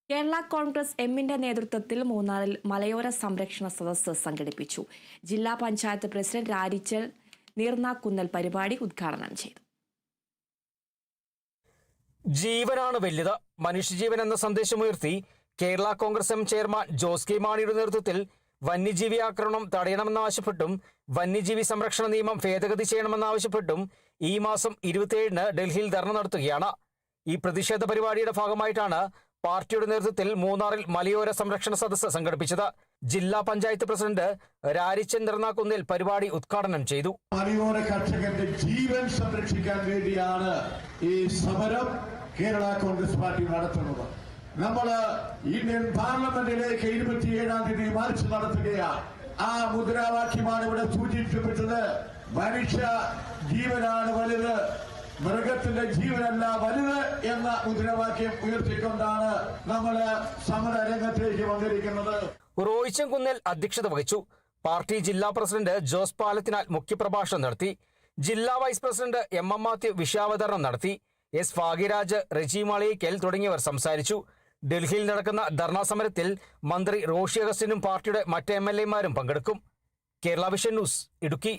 കേരള കോൺഗ്രസ് എമ്മിന്റെ നേതൃത്വത്തിൽ മൂന്നാറിൽ മലയോര സംരക്ഷണ സദസ്സ് സംഘടിപ്പിച്ചു. ജില്ലാ പഞ്ചായത്ത് പ്രസിഡന്റ് രാരിച്ചൽ നീർനാക്കുന്നൽ പരിപാടി ഉദ്ഘാടനം ചെയ്തു. ജീവനാണ് വലുത്, മനുഷ്യജീവൻ എന്ന സന്ദേശമുയർത്തി Kerala Congress M chairman Jose K മാണിയുടെ നേതൃത്വത്തിൽ വന്യജീവി ആക്രമണം തടയണമെന്നാവശ്യപ്പെട്ടും വന്യജീവി സംരക്ഷണ നിയമം ഭേദഗതി ചെയ്യണമെന്നാവശ്യപ്പെട്ടും ഈ മാസം 27-ന് ഡൽഹിയിൽ ധർണ നടത്തുകയാണ്. ഈ പ്രതിഷേധ പരിപാടിയുടെ ഭാഗമായിട്ടാണ് പാർട്ടിയുടെ നേതൃത്വത്തിൽ മൂന്നാറിൽ മലയോര സംരക്ഷണ സദസ്സ് സംഘടിപ്പിച്ചത്. ജില്ലാ പഞ്ചായത്ത് പ്രസിഡന്റ് രാരിച്ചൻ നീർനാക്കുന്നേൽ പരിപാടി ഉദ്ഘാടനം ചെയ്തു. മലയോര കർഷകന്റെ ജീവൻ സംരക്ഷിക്കാൻ വേണ്ടിയാണ് ഈ സമരം കേരള കോൺഗ്രസ് പാർട്ടി നടത്തുന്നത്. നമ്മൾ ഇന്ത്യൻ പാർലമെന്റിലേക്ക് 27-ാം തീയതി മാർച്ച് നടത്തുകയാണ്. ആ മുദ്രാവാക്യമാണ് ഇവിടെ സൂചിപ്പിക്കപ്പെട്ടത്. മനുഷ്യ ജീവനാണ് വലുത്, മൃഗത്തിന്റെ ജീവനല്ല വലുത് എന്ന മുദ്രാവാക്യം ഉയർത്തിക്കൊണ്ടാണ് നമ്മൾ സമര രംഗത്തേക്ക് വന്നിരിക്കുന്നത്. റോയിച്ചൻ കുന്നേൽ അധ്യക്ഷത വഹിച്ചു. പാർട്ടി ജില്ലാ പ്രസിഡന്റ് ജോസ് പാലത്തിനാൽ മുഖ്യപ്രഭാഷണം നടത്തി. ജില്ലാ വൈസ് പ്രസിഡന്റ് എം മാത്യു വിഷയാവതരണം നടത്തി. എസ് ഭാഗ്യരാജ്, റെജി മാളിയേക്കൽ തുടങ്ങിയവർ സംസാരിച്ചു. ഡൽഹിയിൽ നടക്കുന്ന ധർണാ സമരത്തിൽ മന്ത്രി റോഷി അഗസ്റ്റിനും പാർട്ടിയുടെ മറ്റ് MLA മാരും പങ്കെടുക്കും. Kerala vision news, Idukki.